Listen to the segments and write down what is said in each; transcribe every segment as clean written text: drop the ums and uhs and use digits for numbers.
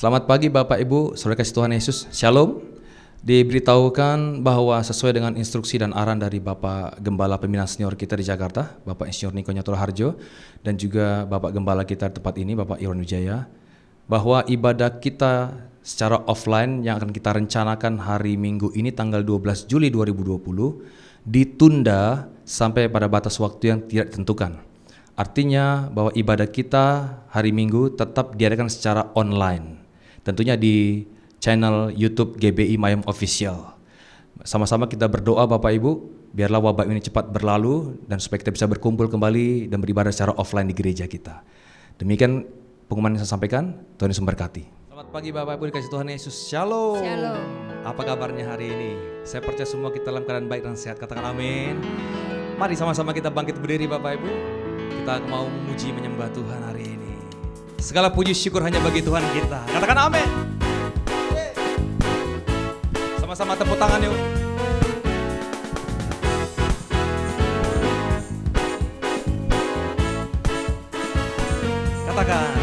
Selamat pagi Bapak Ibu, saudara kasih Tuhan Yesus, Shalom. Diberitahukan bahwa sesuai dengan instruksi dan arahan dari Bapak Gembala Pembinaan Senior kita di Jakarta, Bapak Insinyur Niko Nyatura Harjo, dan juga Bapak Gembala kita di tempat ini, Bapak Irwan Wijaya, bahwa ibadah kita secara offline yang akan kita rencanakan hari Minggu ini tanggal 12 Juli 2020 ditunda sampai pada batas waktu yang tidak ditentukan. Artinya bahwa ibadah kita hari Minggu tetap diadakan secara online. Tentunya di channel YouTube GBI Mayem Official. Sama-sama kita berdoa Bapak Ibu, biarlah wabah ini cepat berlalu dan supaya kita bisa berkumpul kembali dan beribadah secara offline di gereja kita. Demikian pengumuman yang saya sampaikan, Tuhan Yesus memberkati. Selamat pagi Bapak Ibu dikasih Tuhan Yesus, Shalom. Shalom. Apa kabarnya hari ini? Saya percaya semua kita dalam keadaan baik dan sehat, katakan amin. Mari sama-sama kita bangkit berdiri Bapak Ibu. Kita mau memuji menyembah Tuhan hari ini. Segala puji syukur hanya bagi Tuhan kita. Katakan amin. Sama-sama tepuk tangan yuk. Katakan.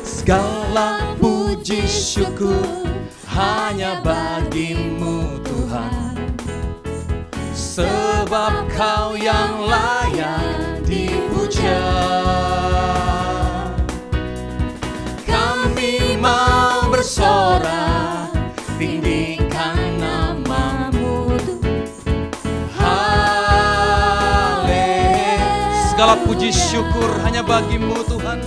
Segala puji syukur hanya bagimu Tuhan. Sebab Kau yang layak dipuja. Kami mau bersorak, tinggikan namamu. Haleluya. Segala puji syukur hanya bagimu Tuhan.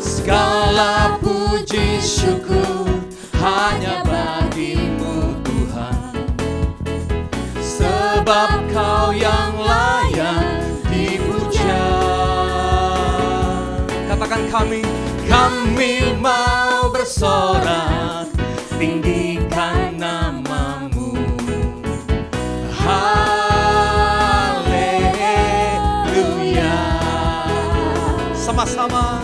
Segala puji syukur hanya bagimu Tuhan. Sebab Kau yang layak dipuja. Katakan kami mau bersorak, tinggikan namamu. Haleluya. Sama-sama.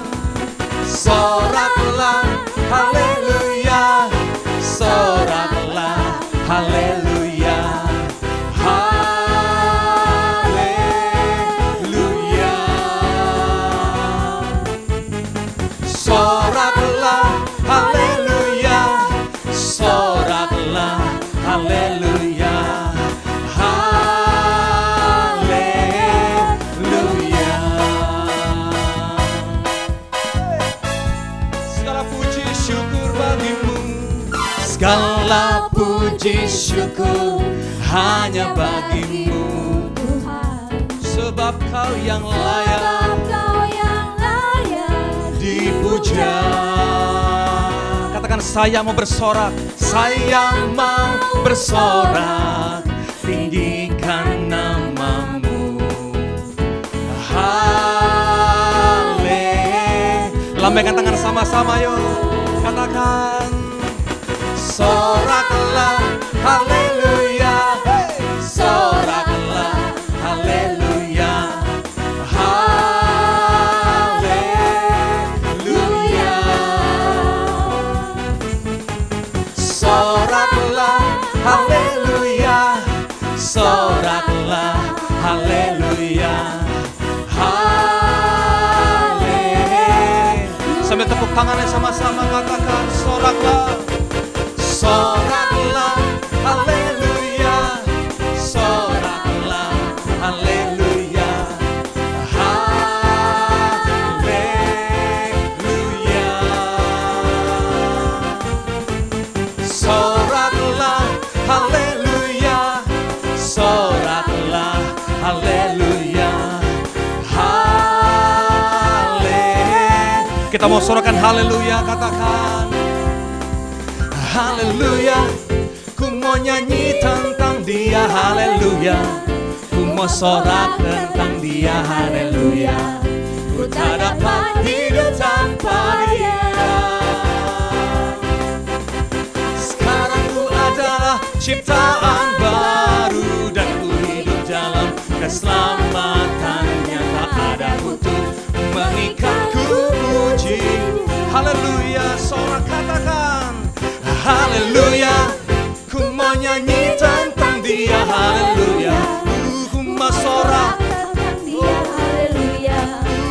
Soraklah, haleluya. Soraklah, haleluya. Haleluya. Soraklah, haleluya. Soraklah, haleluya. Haleluya. Segala puji syukur bagimu. Segala puji syukur hanya bagimu Sebab Kau yang layak dipuja. Katakan saya mau bersorak. Saya mau bersorak, tinggikan namamu. Haleluya. Lambaikan tangan sama-sama yuk. Katakan soraklah, haleluya. Soraklah, haleluya. Haleluya. Soraklah, haleluya. Soraklah, haleluya. Haleluya. Sambil tepuk tangannya sama-sama katakan soraklah. Soraklah, haleluya. Soraklah, haleluya. Haleluya. Soraklah, haleluya. Soraklah, haleluya. Haleluya. Kita mau sorakan haleluya, katakan haleluya. Ku mau nyanyi tentang Dia, haleluya. Ku mau sorak tentang Dia, haleluya. Ku tak dapat hidup tanpa Dia. Sekarang ku adalah ciptaan baru dan ku hidup dalam keselamatannya. Tak ada untuk mengikatku puji. Haleluya, sorak katakan haleluya. Ku mau nyanyi tentang Dia, haleluya. Ku mau sorak tentang Dia, haleluya.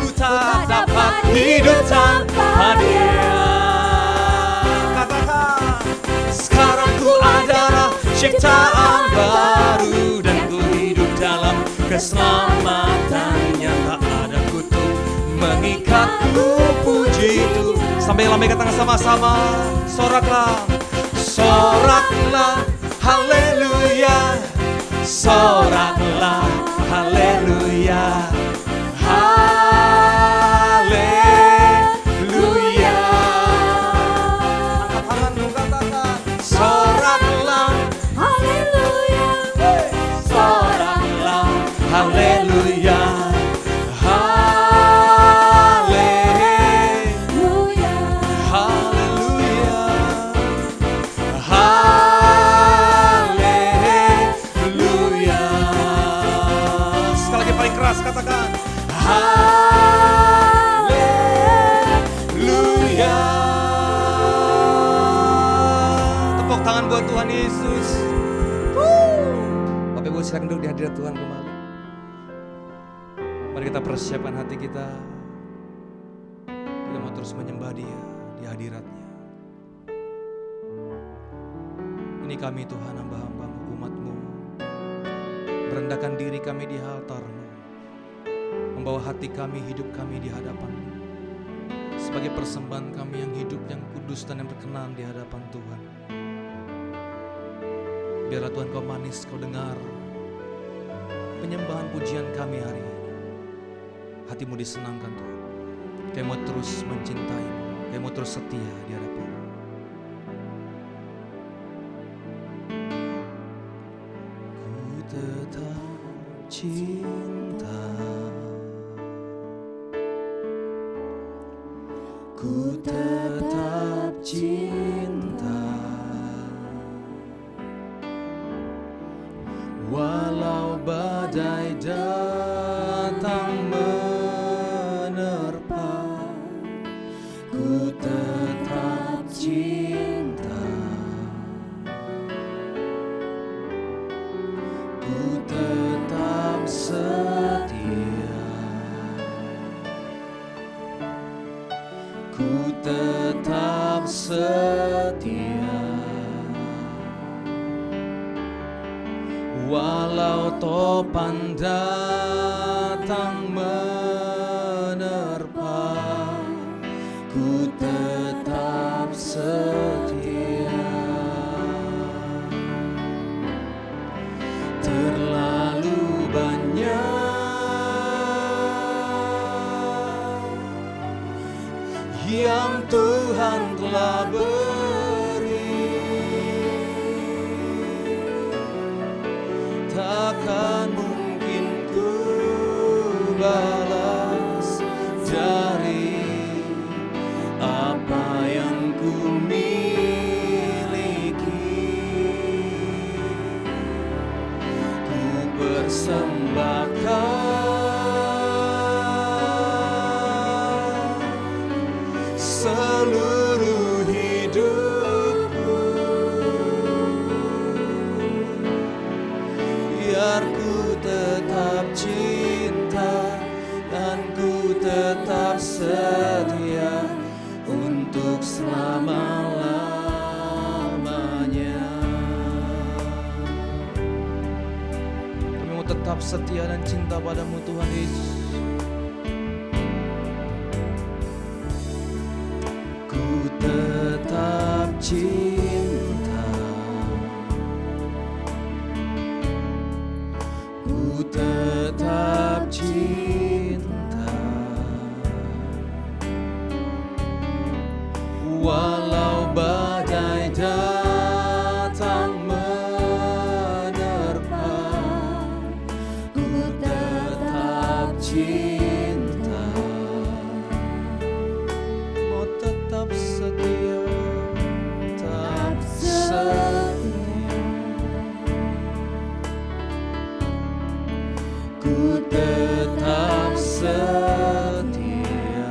Ku tak dapat hidup tanpa Dia. ciptaan baru, dan ku hidup dalam keselamatannya. Tak ada kutuk mengikatku, puji Tuhan. Sampai lambaikan tangan sama-sama, soraklah, soraklah, haleluya, soraklah, haleluya, haleluya. Angkat tanganmu, katakan, soraklah, haleluya, soraklah, haleluya, haleluya, haleluya, haleluya. Sekali lagi paling keras katakan, haleluya. Tepuk tangan buat Tuhan Yesus. Bapak Ibu silakan duduk di hadirat Tuhan kembali. Mari kita persiapkan hati kita. Kita mau terus menyembah Dia di hadiratnya. Ini kami Tuhan, hamba-hambamu, umat-Mu, merendahkan diri kami di altar-Mu, membawa hati kami, hidup kami di hadapan-Mu, sebagai persembahan kami yang hidup, yang kudus dan yang berkenan di hadapan Tuhan. Biarlah Tuhan Kau manis, Kau dengar penyembahan pujian kami hari ini. Hatimu disenangkan Tuhan. Kami mau terus mencintai-Mu, kami mau terus setia di hadapan-Mu. Ku tetap cinta, ku tetap cinta, walau badai datang menerpa, ku tetap cinta, ku tetap setia, ku tetap setia, walau topan datang menerpa, ku tetap setia. Terlalu banyak yang Tuhan telah beri, takkan mungkin ku balas dari apa yang ku miliki. Ku persembahkan seluruh hidupku, biar ku tetap cinta dan ku tetap setia untuk selama-lamanya. Kami mau tetap setia dan cinta padamu Tuhan Yesus. Ku tetap cinta, ku tetap cinta, walau badai datang menerpa, ku tetap cinta, mau tetap setia, tetap setia, ku tetap setia,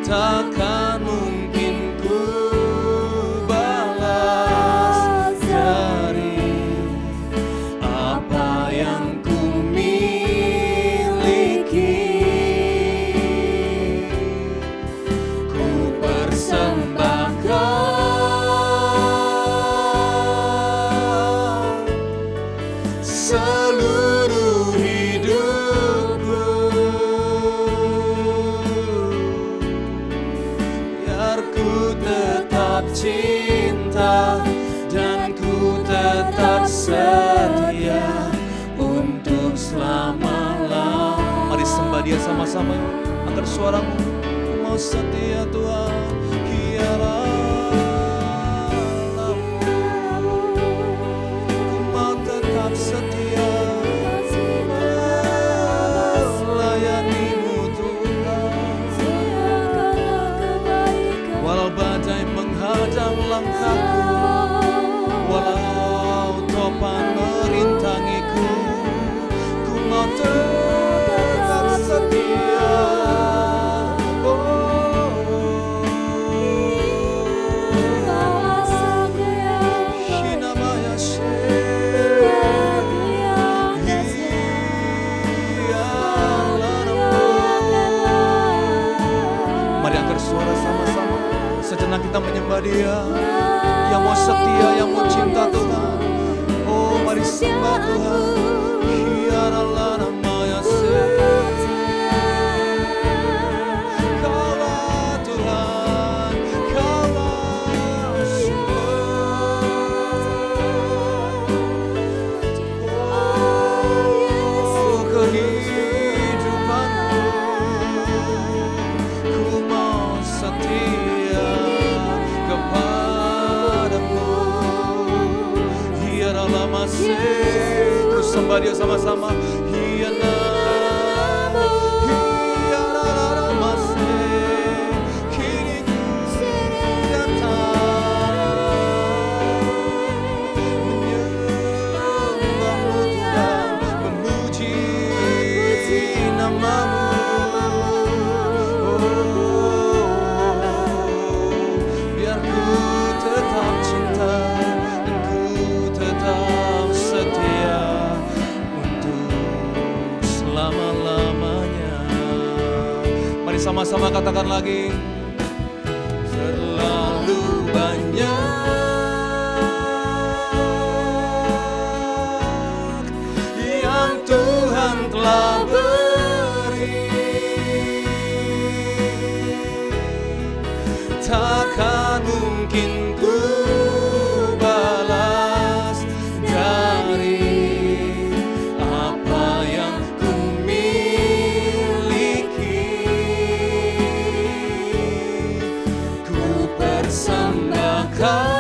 takkan mungkin ku balas dari apa yang ku miliki. Ku persembahkan seluruh hidupku, biar ku tetap cinta dan ku tetap setia untuk selama-lamanya. Mari sembah Dia sama-sama, angkat suaramu. Ku mau setia Tuhan, ku mau tetap setia melayanimu Tuhan. Walau badai menghadang langkahku, walau topan merintangiku, ku mau tetap setia. Mari angkat suara sama-sama, sejenak kita menyembah Dia yang mau setia, yang mau cinta Tuhan. Oh, mari sembah Tuhan. Kaulah Tuhan, Kaulah oh, kehidupanku, ku mau setia kepadamu. Hiaralah masih, ku sembah Dia sama-sama. Hiaralah masih, kini ku datang menyembahmu Tuhan, memuji namamu. Biar ku tetap cinta dan ku tetap setia untuk selama-lamanya. Mari sama-sama katakan lagi. Terlalu banyak yang Tuhan telah beri, takkan mungkin ku balas dari apa yang ku miliki. Ku persembahkan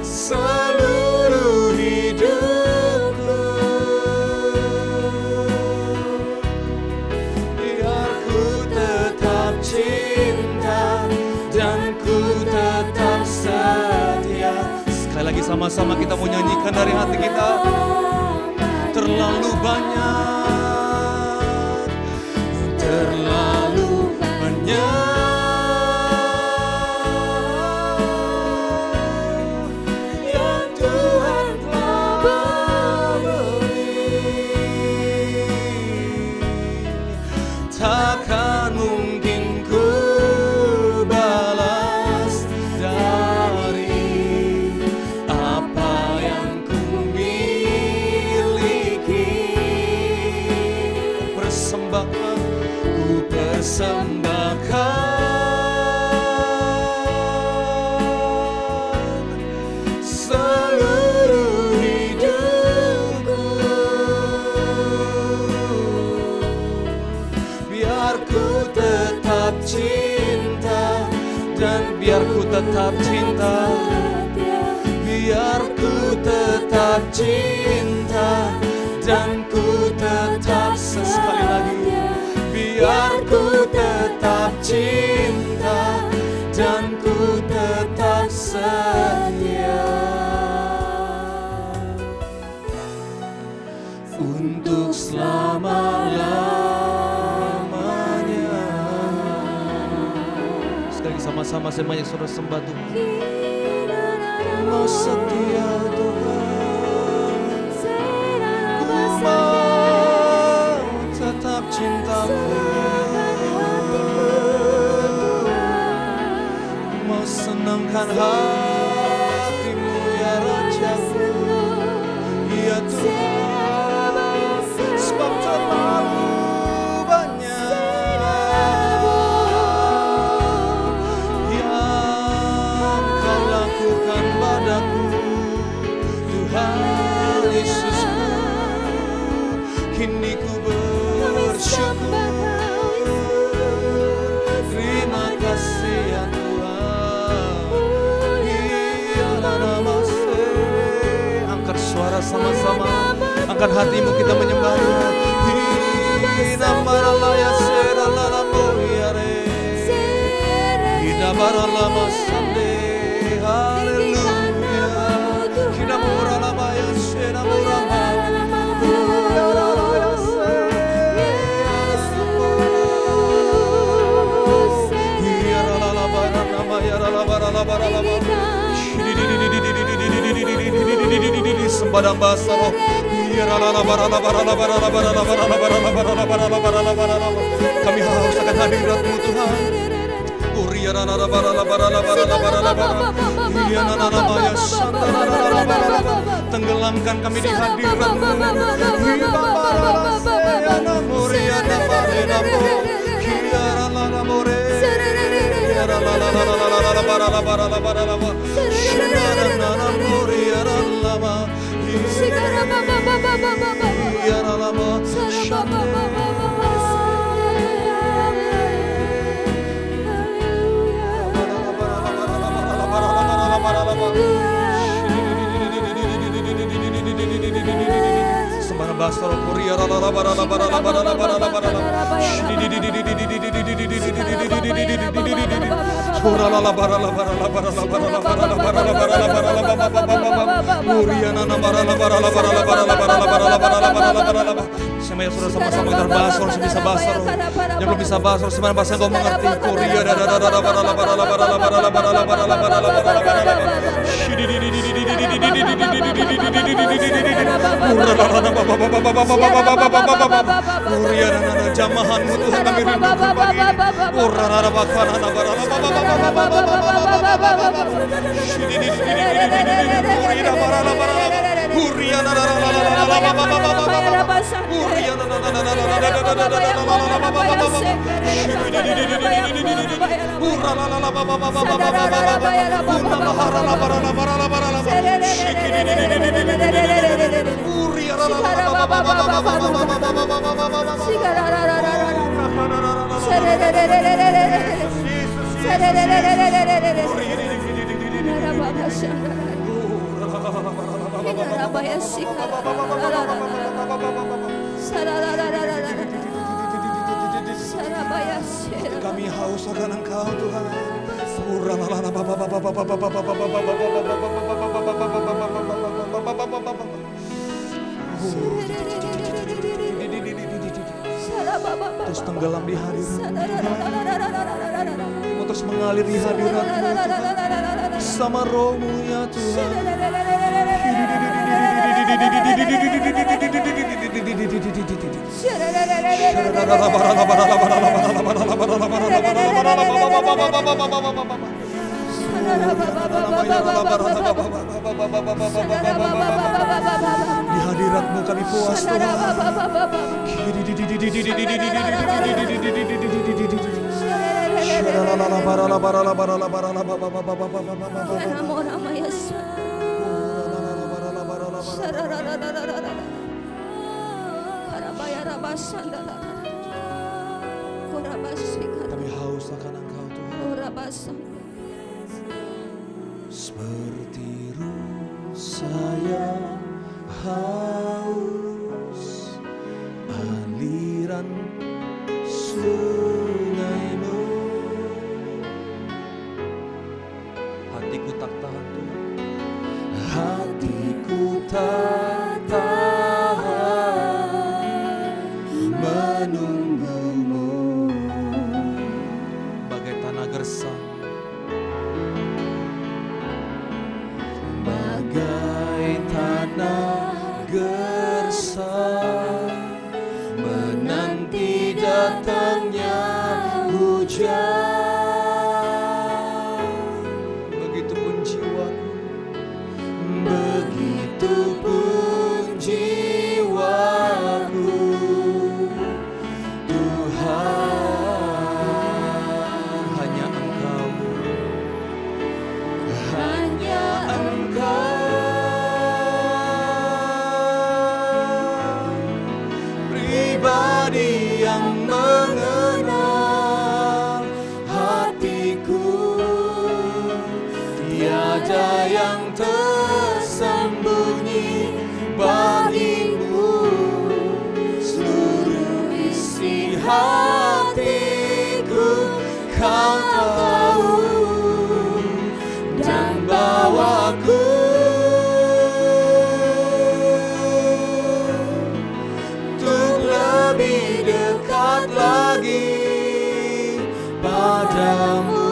seluruh hidupku, biar ku tetap cinta dan ku tetap setia. Sekali lagi sama-sama kita mau nyanyikan dari hati kita. Terlalu banyak, terlalu banyak yang Tuhan telah beri, takkan mungkin ku balas dari apa yang ku miliki. Persembahkan, ku persembahkan seluruh hidupku, biar ku tetap cinta dan biar ku tetap cinta, biar ku tetap cinta dan ku tetap sekali lagi, biar ku tetap cinta dan ku tetap setia. untuk selama-lamanya. Sekali lagi sama-sama semuanya saudara sembah Tuhan. Mau setia Tuhan, ku mau tetap cintamu, mau senangkan hatimu ya Rajaku, ya Tuhan, sebab terlalu banyak yang Kau lakukan padaku, Tuhan Yesusku. Kini ku bersyukur, terima kasih ya Tuhan. Angkat suara sama-sama, angkat hatimu, kita menyembahnya. Sembadang basaro, kami haus akan hadirat-Mu Tuhan. Tenggelamkan kami di hadirat-Mu. Semuanya sudah sama-sama terbasar, bisa basar. Yang belum bisa basar, semuanya bahasa yang kau mengerti. Jamahanmu Tuhan kami rindukan pagi kami haus akan Engkau Tuhan. Terus tenggelam di hadirat-Mu, terus mengalir di hadirat-Mu Tuhan, sama Roh-Mu ya Tuhan. Di hadirat-Mu kami puas Tuhan. Kami haus akan Engkau Tuhan. Seperti ruh saya haus aliran sungai-Mu. Hatiku tak tahan Tuhan, hatiku tak tahan datangnya hujan. Begitupun jiwaku, begitupun jiwaku, Tuhan, hanya Engkau, hanya Engkau, pribadi yang mengenal hatiku. Tiada yang tersembunyi bagimu, seluruh isi hatiku Kau tahu, dan bawaku untuk lebih dekat lagi padamu,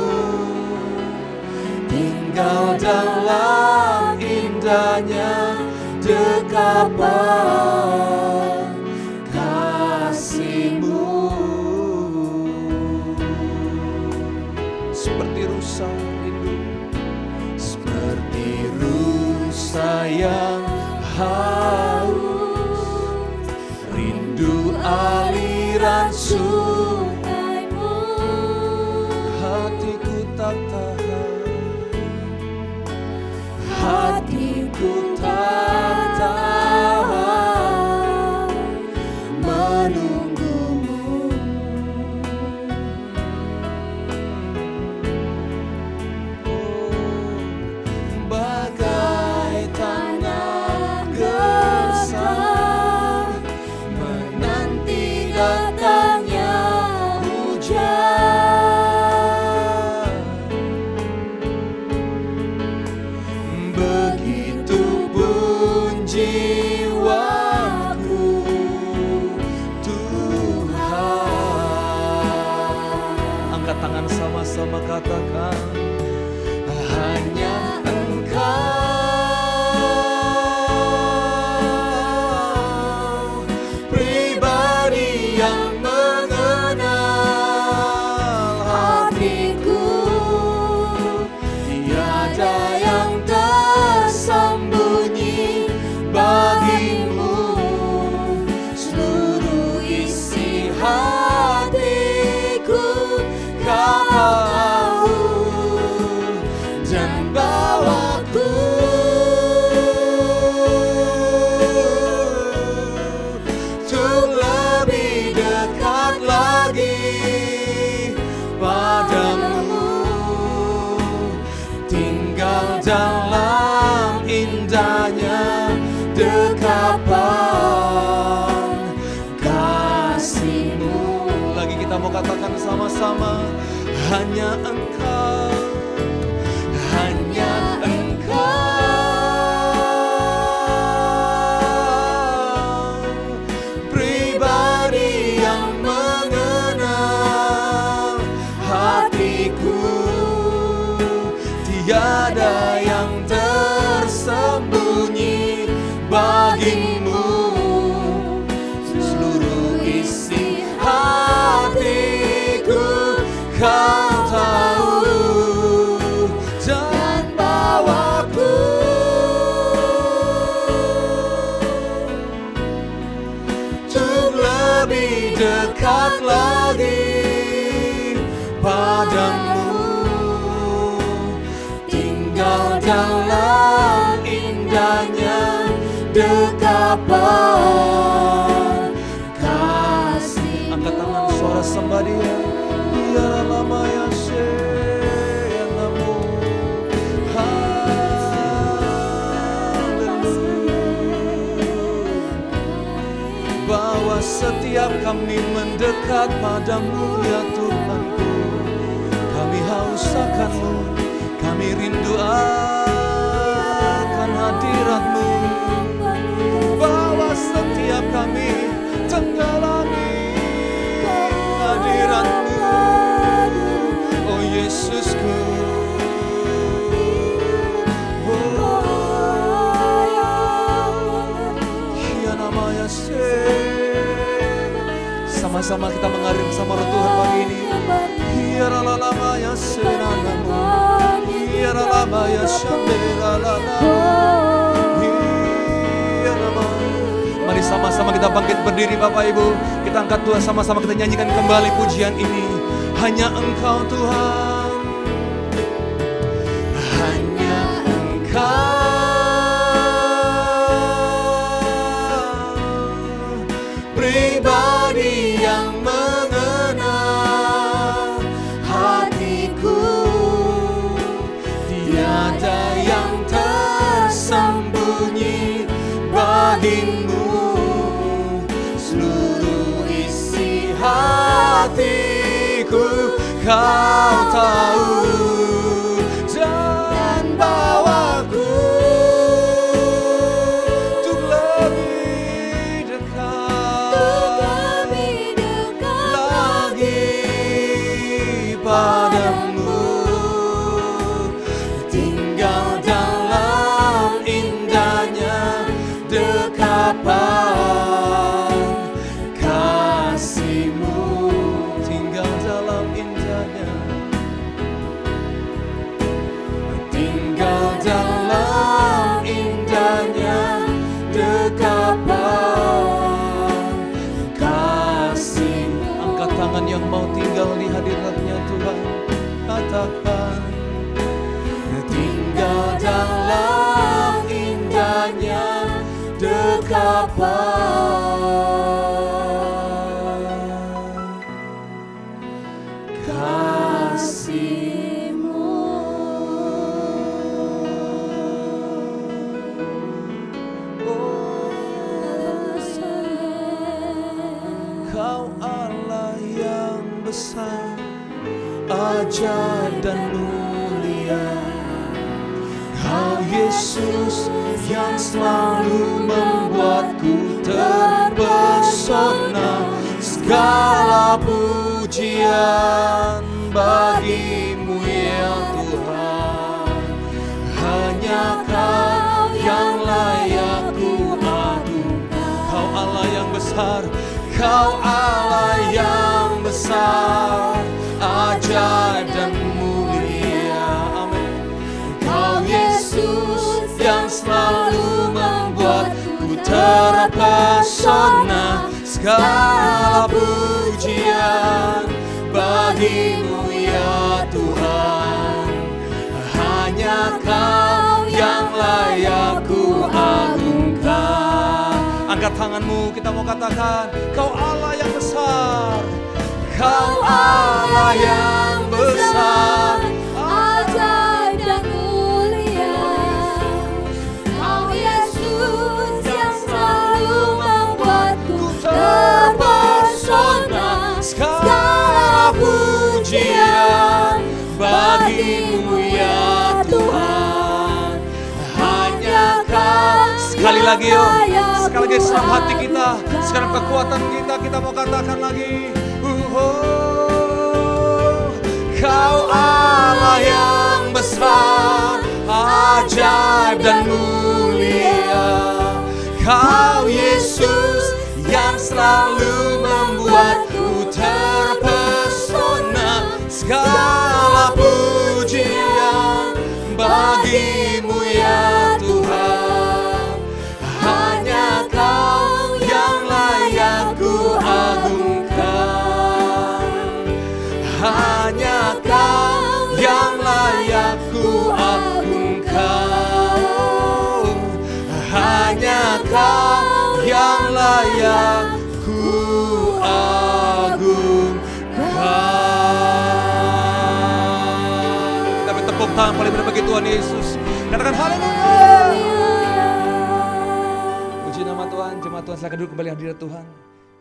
tinggal dalam indahnya dekapan kasih-Mu. Seperti rusa rindu, seperti rusa yang haus, rindu aliran sungai-Mu. Hatiku tak tahan, hatiku tak tahan menunggu-Mu. Oh, bagai tanah gersang menanti datangnya hujan. Begitupun jiwaku, Tuhan. Angkat tangan sama-sama katakan, hanya Engkau, pribadi yang mengenal hatiku. Tiada yang tersembunyi bagimu, seluruh isi hatiku Kau tahu, dan bawaku untuk lebih dekat lagi padamu, tinggal dalam indahnya dekapan kasih-Mu. Lagi kita mau katakan sama-sama, hanya Engkau, hanya Engkau, pribadi yang mengenal hatiku. Tiada yang tersembunyi bagimu, seluruh isi hatiku Kau tahu, dan bawaku untuk lebih dekat lagi padamu, tinggal dalam indahnya dekapan kasih-Mu. Angkat tangan, suara sembah Dia. Biarlah lama yang senamu. Haleluya. Bahwa setiap kami mendekat padamu, ya Tuhanku, kami haus akan-Mu, kami rindu akan hadirat-Mu. Bahwa setiap kami tenggelam hadirat-Mu, oh Yesusku. sama-sama kita mengalir bersama roh Tuhan pagi ini. Hiaralalama ya senanamu, hiaralalama ya shanderalala. Mari sama-sama kita bangkit berdiri Bapak Ibu. Kita angkat Tuhan, sama-sama kita nyanyikan kembali pujian ini. Hanya Engkau Tuhan, hanya Engkau pribadi yang mengenal hatiku. Tiada yang tersembunyi bagimu, seluruh isi hatiku Kau tahu, dan bawaku untuk lebih dekat lagi padamu, tinggal dalam indahnya dekapan kasih-Mu, tinggal dalam indahnya, tinggal dalam indahnya dekapan kasih-Mu. Angkat tangan yang mau tinggal di hadirat-Nya Tuhan, katakan tinggal dalam indahnya dekapan kasih-Mu. Oh, Kau Allah yang besar, ajaib dan mulia. Kau Yesus yang selalu membuatku terpesona. Segala pujian bagi-Mu ya Tuhan. Hanya Kau yang layak ku agungkan. Kau Allah yang besar, Kau Allah yang besar, ajaib dan mulia. Amin. Kau Yesus yang selalu membuatku terpesona. Segala pujian bagi-Mu ya Tuhan. Hanya Kau yang layak ku agungkan. Angkat tanganmu, kita mau katakan, Kau Allah yang besar, Kau Allah yang besar, ajaib dan mulia. Kau Yesus yang selalu membuatku terpesona. segala pujian bagi-Mu ya Tuhan. Hanya Kau. Sekali lagi yuk, sekali lagi dalam hati kita, sekarang kekuatan kita mau katakan lagi. Kau Allah yang besar, ajaib dan mulia. Kau Yesus yang selalu membuatku terpesona. Segala pujian bagi-Mu ya Tuhan. Hanya Kau yang layak ku agungkan. Hanya Kau yang layak ku agungkan. Hanya Kau yang layak ku agungkan. Kita bertepuk tangan paling benar bagi Tuhan Yesus. Katakan haleluya. Puji nama Tuhan. Jemaat Tuhan, silakan duduk kembali hadirat Tuhan.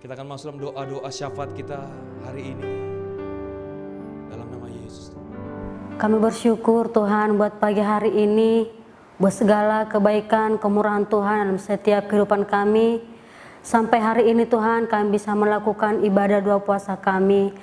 Kita akan masuk dalam doa-doa syafaat kita hari ini. Dalam nama Yesus. Kami bersyukur Tuhan buat pagi hari ini, buat segala kebaikan, kemurahan Tuhan dalam setiap kehidupan kami. Sampai hari ini Tuhan kami bisa melakukan ibadah doa puasa kami.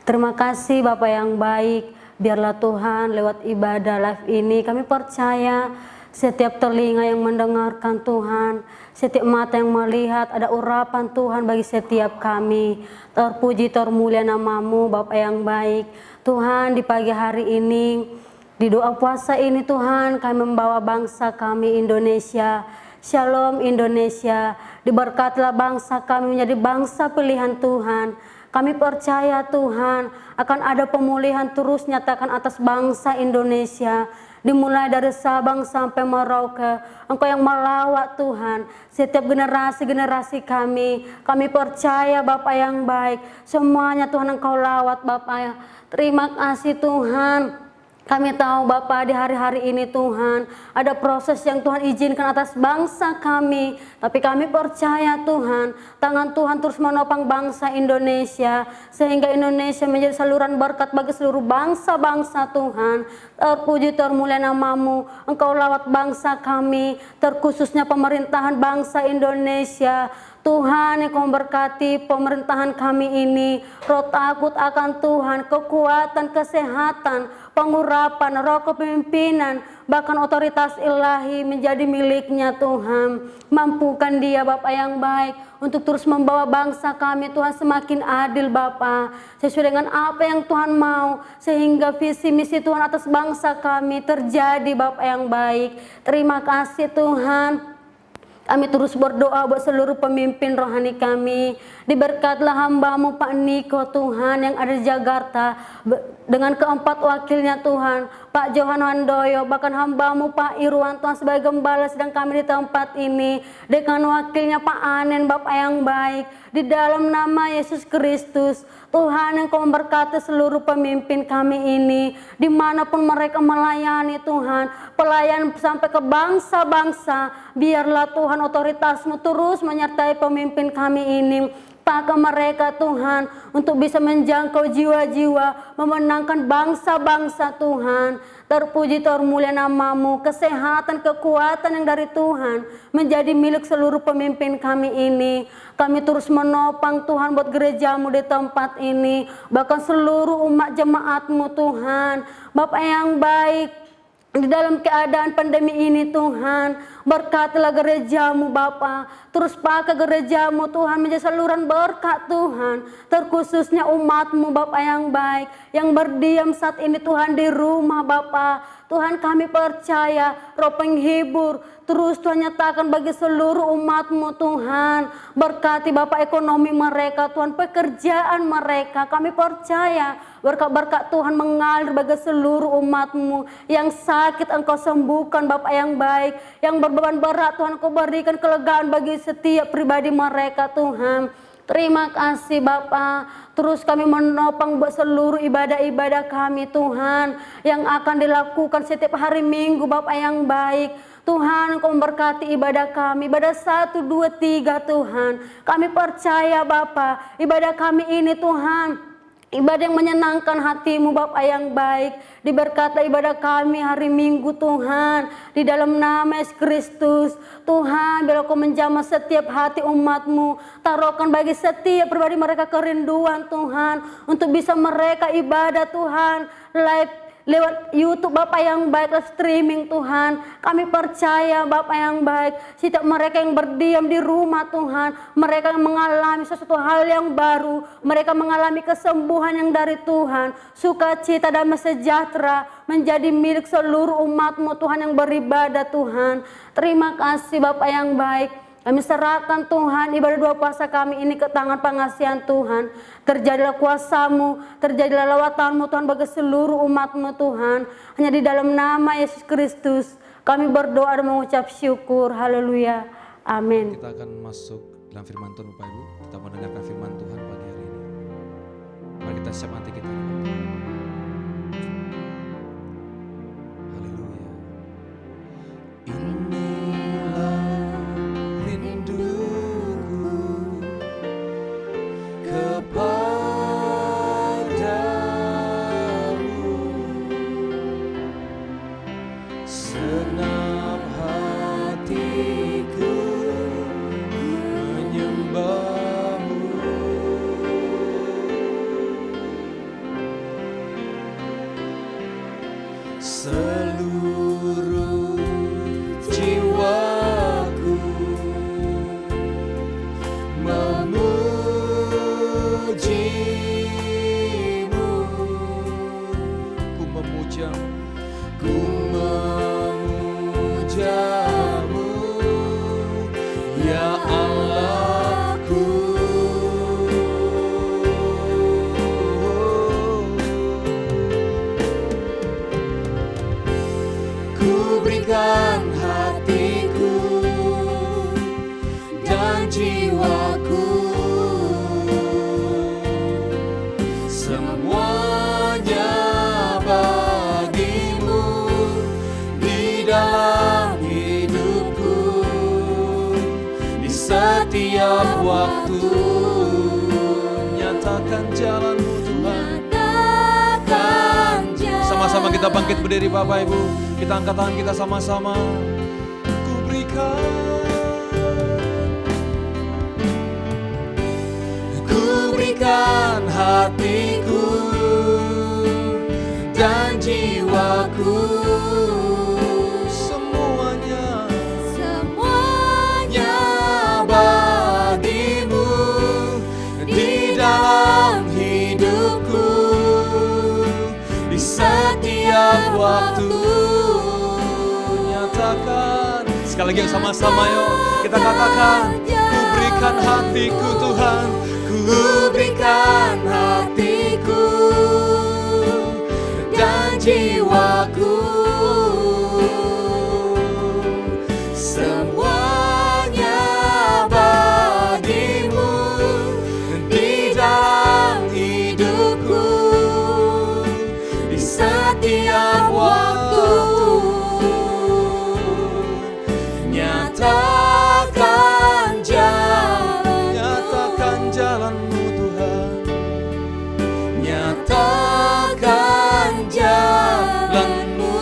Terima kasih Bapa yang baik, biarlah Tuhan lewat ibadah live ini kami percaya setiap telinga yang mendengarkan Tuhan, setiap mata yang melihat, ada urapan Tuhan bagi setiap kami. Terpuji termulia nama-Mu Bapa yang baik. Tuhan, di pagi hari ini, di doa puasa ini Tuhan, kami membawa bangsa kami Indonesia. Shalom Indonesia, diberkatilah bangsa kami menjadi bangsa pilihan Tuhan. Kami percaya Tuhan akan ada pemulihan terus nyatakan atas bangsa Indonesia. Dimulai dari Sabang sampai Merauke, Engkau yang melawat Tuhan. Setiap generasi-generasi kami percaya Bapa yang baik. Semuanya Tuhan Engkau lawat Bapa. Terima kasih Tuhan. Kami tahu Bapa di hari-hari ini Tuhan ada proses yang Tuhan izinkan atas bangsa kami. Tapi kami percaya Tuhan, tangan Tuhan terus menopang bangsa Indonesia. Sehingga Indonesia menjadi saluran berkat bagi seluruh bangsa-bangsa Tuhan. Terpuji termulia nama-Mu, Engkau lawat bangsa kami, terkhususnya pemerintahan bangsa Indonesia. Tuhan yang Kau berkati pemerintahan kami ini, roh takut akan Tuhan, kekuatan, kesehatan, pengurapan, roh kepemimpinan, bahkan otoritas ilahi menjadi miliknya Tuhan. Mampukan dia Bapa yang baik untuk terus membawa bangsa kami Tuhan semakin adil Bapa, sesuai dengan apa yang Tuhan mau, sehingga visi misi Tuhan atas bangsa kami terjadi Bapa yang baik. Terima kasih Tuhan. Kami terus berdoa buat seluruh pemimpin rohani kami. Diberkatlah hamba-Mu Pak Niko Tuhan yang ada di Jakarta. Dengan keempat wakilnya Tuhan, Pak Johan Wandoyo, bahkan hamba-Mu Pak Irwan Tuhan sebagai gembala sedang kami di tempat ini. Dengan wakilnya Pak Anen Bapak yang baik. Di dalam nama Yesus Kristus, Tuhan yang Kau memberkati seluruh pemimpin kami ini. Dimanapun mereka melayani Tuhan, pelayan sampai ke bangsa-bangsa. Biarlah Tuhan otoritas-Mu terus menyertai pemimpin kami ini. Pakai mereka Tuhan untuk bisa menjangkau jiwa-jiwa, memenangkan bangsa-bangsa Tuhan. Terpuji termulia nama-Mu, kesehatan, kekuatan yang dari Tuhan menjadi milik seluruh pemimpin kami ini. Kami terus menopang Tuhan buat gereja-Mu di tempat ini, bahkan seluruh umat jemaat-Mu Tuhan. Bapa yang baik, di dalam keadaan pandemi ini Tuhan, berkatilah gereja-Mu Bapa. Terus pakai gereja-Mu Tuhan menjadi saluran berkat Tuhan, terkhususnya umat-Mu Bapa yang baik, yang berdiam saat ini Tuhan di rumah Bapa. Tuhan kami percaya roh penghibur terus Tuhan nyatakan bagi seluruh umat-Mu Tuhan. Berkati Bapak ekonomi mereka Tuhan, pekerjaan mereka. Kami percaya berkat-berkat Tuhan mengalir bagi seluruh umat-Mu. Yang sakit Engkau sembuhkan Bapak yang baik, yang berbeban berat Tuhan Engkau berikan kelegaan bagi setiap pribadi mereka Tuhan. Terima kasih Bapa. Terus kami menopang buat seluruh ibadah-ibadah kami Tuhan, yang akan dilakukan setiap hari Minggu Bapa yang baik. Tuhan Engkau memberkati ibadah kami, ibadah 1, 2, 3 Tuhan. Kami percaya Bapa, ibadah kami ini Tuhan, ibadah yang menyenangkan hati-Mu Bapa yang baik. Diberkati ibadah kami hari Minggu Tuhan, di dalam nama Yesus Kristus. Tuhan, biar Kau menjamah setiap hati umat-Mu. Taruhkan bagi setiap pribadi mereka kerinduan Tuhan, untuk bisa mereka ibadah Tuhan live lewat YouTube Bapak yang baik, live streaming Tuhan. Kami percaya Bapak yang baik, setiap mereka yang berdiam di rumah Tuhan, mereka yang mengalami sesuatu hal yang baru, mereka mengalami kesembuhan yang dari Tuhan, sukacita damai sejahtera menjadi milik seluruh umat-Mu Tuhan yang beribadah Tuhan. Terima kasih Bapak yang baik. Kami serahkan Tuhan ibadah doa puasa kami ini ke tangan pengasihan Tuhan. Terjadilah kuasa-Mu, terjadilah lawatan-Mu Tuhan bagi seluruh umat-Mu Tuhan. Hanya di dalam nama Yesus Kristus kami berdoa dan mengucap syukur. Haleluya. Amin. Kita akan masuk dalam firman Tuhan Bapak Ibu. Kita mendengarkan firman Tuhan pagi hari ini. Mari kita siap hati kita. Haleluya. Inilah rinduku kepadamu, senang hatiku menyembah-Mu. memujimu, ku memujamu, ku memujamu, ya Allahku. Ku berikan hatiku dan jiwaku, semuanya bagimu di dalam hidupku, di setiap waktu. Nyatakan jalanmu Tuhan. Sama-sama kita bangkit berdiri Bapak Ibu, kita angkat tangan kita sama-sama. Ku berikan hatiku dan jiwaku, semuanya bagimu di dalam hidupku, di setiap waktu. Nyatakan sekali lagi yang sama-sama, yuk kita katakan. Ku berikan hatiku Tuhan, ku berikan hatiku dan jiwaku, semuanya bagimu di dalam hidupku, di setiap waktu. Nyatakan jalanmu Tuhan, nyatakan jalanmu,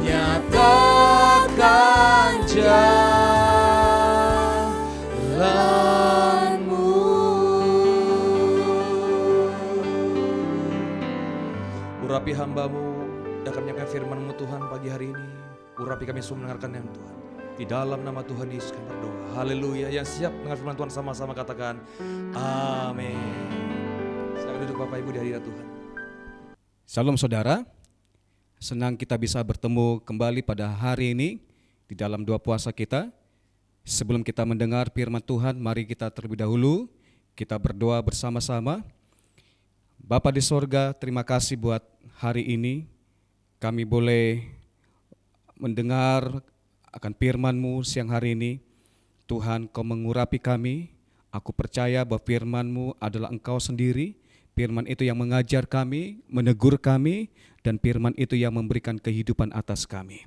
nyatakan jalanmu. Urapi hambamu yang akan menyampaikan firman-Mu Tuhan pagi hari ini. Urapi kami semua mendengarkan yang Tuhan. Di dalam nama Tuhan Yesus kami berdoa. Haleluya. Yang siap mendengar firman Tuhan sama-sama katakan amin. Silakan duduk Bapak Ibu di hadirat Tuhan. Salam saudara, senang kita bisa bertemu kembali pada hari ini di dalam doa puasa kita. Sebelum kita mendengar firman Tuhan, mari kita terlebih dahulu kita berdoa bersama-sama. Bapa di sorga, terima kasih buat hari ini. Kami boleh mendengar akan firman-Mu siang hari ini. Tuhan, Kau mengurapi kami. Aku percaya bahwa firman-Mu adalah Engkau sendiri. Firman itu yang mengajar kami, menegur kami, dan firman itu yang memberikan kehidupan atas kami.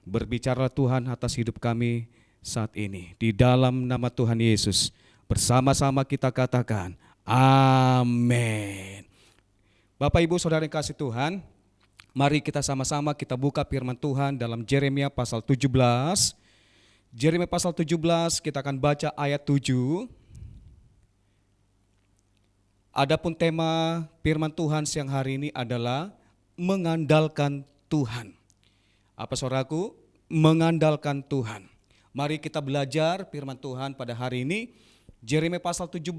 Berbicaralah Tuhan atas hidup kami saat ini. Di dalam nama Tuhan Yesus, bersama-sama kita katakan, amin. Bapak Ibu Saudara yang kasih Tuhan, mari kita sama-sama kita buka firman Tuhan dalam Yeremia pasal 17. Yeremia pasal 17 kita akan baca ayat 7. Adapun tema firman Tuhan siang hari ini adalah mengandalkan Tuhan. Apa saudaraku? Mengandalkan Tuhan. Mari kita belajar firman Tuhan pada hari ini. Yeremia pasal 17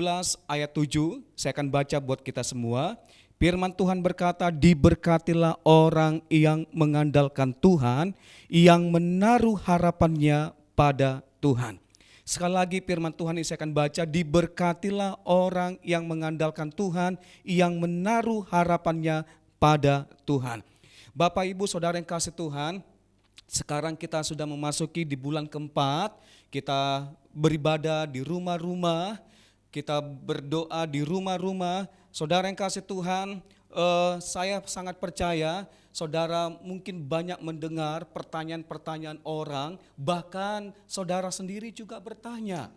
ayat 7, saya akan baca buat kita semua. Firman Tuhan berkata, diberkatilah orang yang mengandalkan Tuhan, yang menaruh harapannya pada Tuhan. Sekali lagi firman Tuhan ini saya akan baca, diberkatilah orang yang mengandalkan Tuhan, yang menaruh harapannya pada Tuhan. Bapak Ibu Saudara yang kasih Tuhan, sekarang kita sudah memasuki di bulan keempat, kita beribadah di rumah-rumah, kita berdoa di rumah-rumah. Saudara yang kasih Tuhan, saya sangat percaya saudara mungkin banyak mendengar pertanyaan-pertanyaan orang, bahkan saudara sendiri juga bertanya,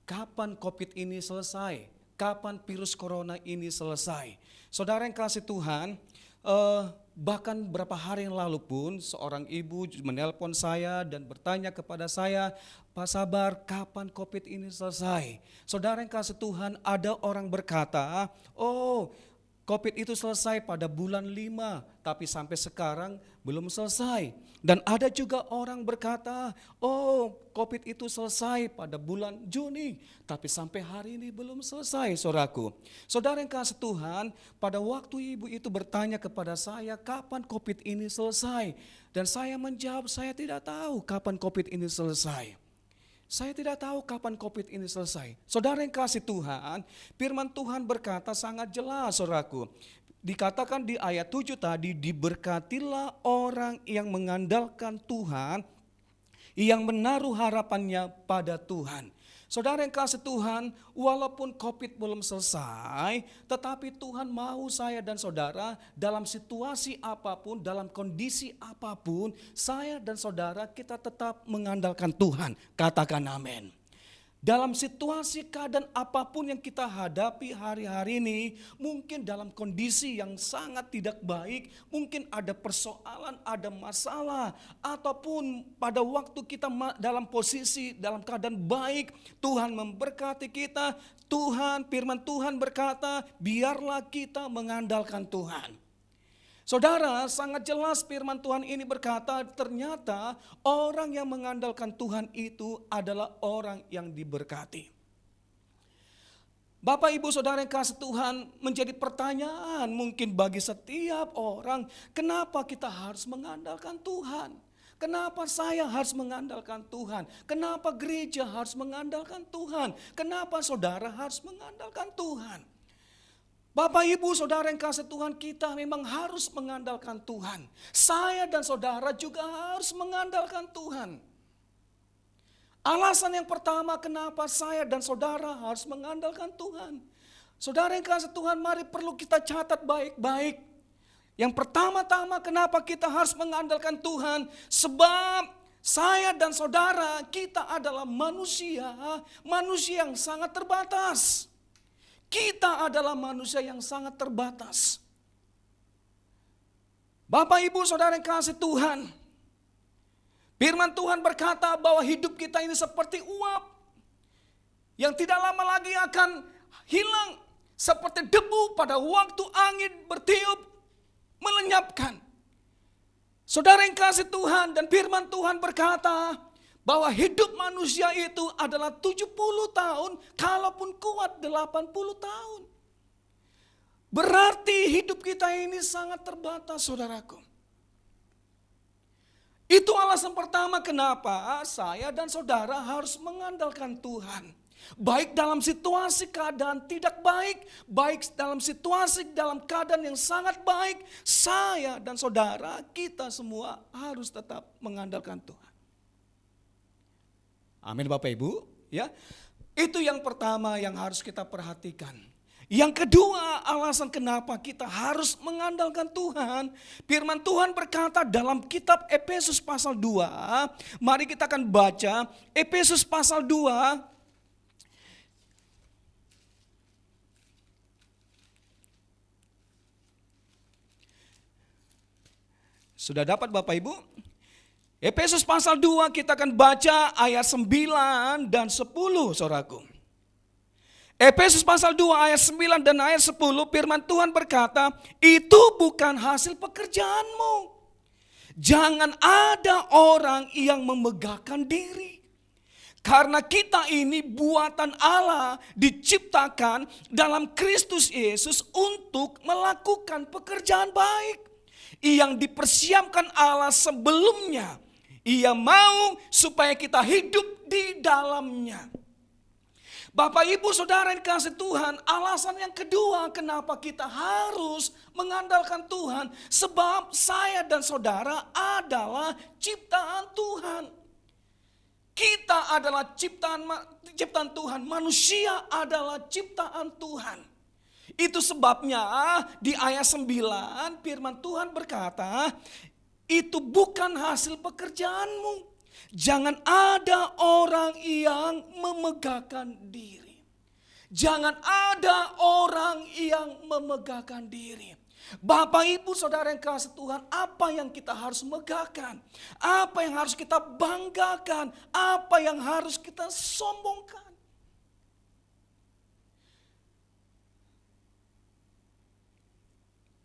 kapan COVID ini selesai? Kapan virus corona ini selesai? Saudara yang kasih Tuhan, bahkan beberapa hari yang lalu pun seorang ibu menelpon saya dan bertanya kepada saya, Pak Sabar, kapan COVID ini selesai? Saudara yang kasih Tuhan, ada orang berkata, oh COVID itu selesai pada bulan 5, tapi sampai sekarang belum selesai. Dan ada juga orang berkata, oh COVID itu selesai pada bulan Juni, tapi sampai hari ini belum selesai, saudaraku. Saudara yang kasih Tuhan, pada waktu ibu itu bertanya kepada saya, kapan COVID ini selesai? Dan saya menjawab, saya tidak tahu kapan COVID ini selesai. Saya tidak tahu kapan COVID ini selesai. Saudara yang kasih Tuhan, firman Tuhan berkata sangat jelas, saudaraku. Dikatakan di ayat 7 tadi, diberkatilah orang yang mengandalkan Tuhan, yang menaruh harapannya pada Tuhan. Saudara yang kasih Tuhan, walaupun COVID belum selesai, tetapi Tuhan mau saya dan saudara dalam situasi apapun, dalam kondisi apapun, saya dan saudara kita tetap mengandalkan Tuhan. Katakan amin. Dalam situasi keadaan apapun yang kita hadapi hari-hari ini, mungkin dalam kondisi yang sangat tidak baik, mungkin ada persoalan, ada masalah, ataupun pada waktu kita dalam posisi, dalam keadaan baik, Tuhan memberkati kita, firman Tuhan berkata, biarlah kita mengandalkan Tuhan. Saudara, sangat jelas firman Tuhan ini berkata, ternyata orang yang mengandalkan Tuhan itu adalah orang yang diberkati. Bapak, Ibu, Saudara yang kasih Tuhan, menjadi pertanyaan mungkin bagi setiap orang, kenapa kita harus mengandalkan Tuhan? Kenapa saya harus mengandalkan Tuhan? Kenapa gereja harus mengandalkan Tuhan? Kenapa saudara harus mengandalkan Tuhan? Bapak, Ibu, Saudara yang kasih Tuhan, kita memang harus mengandalkan Tuhan. Saya dan saudara juga harus mengandalkan Tuhan. Alasan yang pertama kenapa saya dan saudara harus mengandalkan Tuhan. Saudara yang kasih Tuhan, mari perlu kita catat baik-baik. Yang pertama-tama kenapa kita harus mengandalkan Tuhan. Sebab saya dan saudara kita adalah manusia yang sangat terbatas. Kita adalah manusia yang sangat terbatas. Bapak, Ibu, Saudara yang kasih Tuhan, firman Tuhan berkata bahwa hidup kita ini seperti uap yang tidak lama lagi akan hilang, seperti debu pada waktu angin bertiup melenyapkan. Saudara yang kasih Tuhan, dan firman Tuhan berkata bahwa hidup manusia itu adalah 70 tahun, kalaupun kuat 80 tahun. Berarti hidup kita ini sangat terbatas, saudaraku. Itu alasan pertama kenapa saya dan saudara harus mengandalkan Tuhan. Baik dalam situasi keadaan tidak baik, baik dalam situasi dalam keadaan yang sangat baik, saya dan saudara kita semua harus tetap mengandalkan Tuhan. Amin, Bapak Ibu, ya. Itu yang pertama yang harus kita perhatikan. Yang kedua, alasan kenapa kita harus mengandalkan Tuhan. Firman Tuhan berkata dalam kitab Efesus pasal 2. Mari kita akan baca Efesus pasal 2. Sudah dapat Bapak Ibu? Efesus pasal 2 kita akan baca ayat 9 dan 10, saudaraku. Efesus pasal 2 ayat 9 dan ayat 10, firman Tuhan berkata, itu bukan hasil pekerjaanmu. Jangan ada orang yang memegahkan diri. Karena kita ini buatan Allah, diciptakan dalam Kristus Yesus untuk melakukan pekerjaan baik yang dipersiapkan Allah sebelumnya. Ia mau supaya kita hidup di dalamnya. Bapak, Ibu, Saudara yang dikasihi Tuhan, alasan yang kedua kenapa kita harus mengandalkan Tuhan. Sebab saya dan saudara adalah ciptaan Tuhan. Kita adalah ciptaan Tuhan, manusia adalah ciptaan Tuhan. Itu sebabnya di ayat 9 firman Tuhan berkata, itu bukan hasil pekerjaanmu. Jangan ada orang yang memegahkan diri. Jangan ada orang yang memegahkan diri. Bapak, Ibu, Saudara yang kasih Tuhan, apa yang kita harus megahkan? Apa yang harus kita banggakan? Apa yang harus kita sombongkan?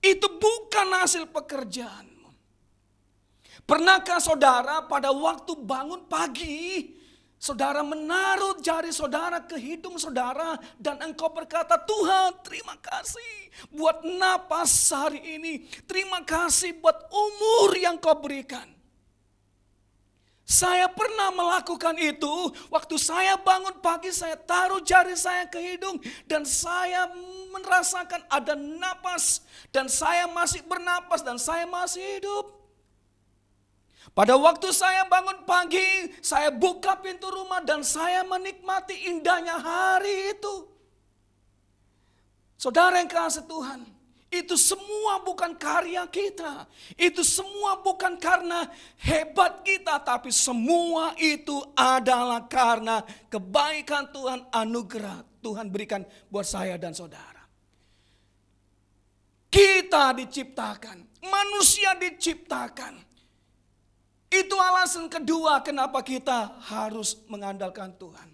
itu bukan hasil pekerjaanmu. Pernahkah saudara pada waktu bangun pagi, saudara menaruh jari saudara ke hidung saudara dan engkau berkata, Tuhan terima kasih buat napas hari ini. Terima kasih buat umur yang kau berikan. Saya pernah melakukan itu. Waktu saya bangun pagi, saya taruh jari saya ke hidung dan saya merasakan ada napas dan saya masih bernapas dan saya masih hidup. Pada waktu saya bangun pagi, saya buka pintu rumah dan saya menikmati indahnya hari itu. Saudara yang kasih Tuhan, itu semua bukan karya kita. Itu semua bukan karena hebat kita, tapi semua itu adalah karena kebaikan Tuhan, anugerah Tuhan berikan buat saya dan saudara. Kita diciptakan, manusia diciptakan. Itu alasan kedua kenapa kita harus mengandalkan Tuhan.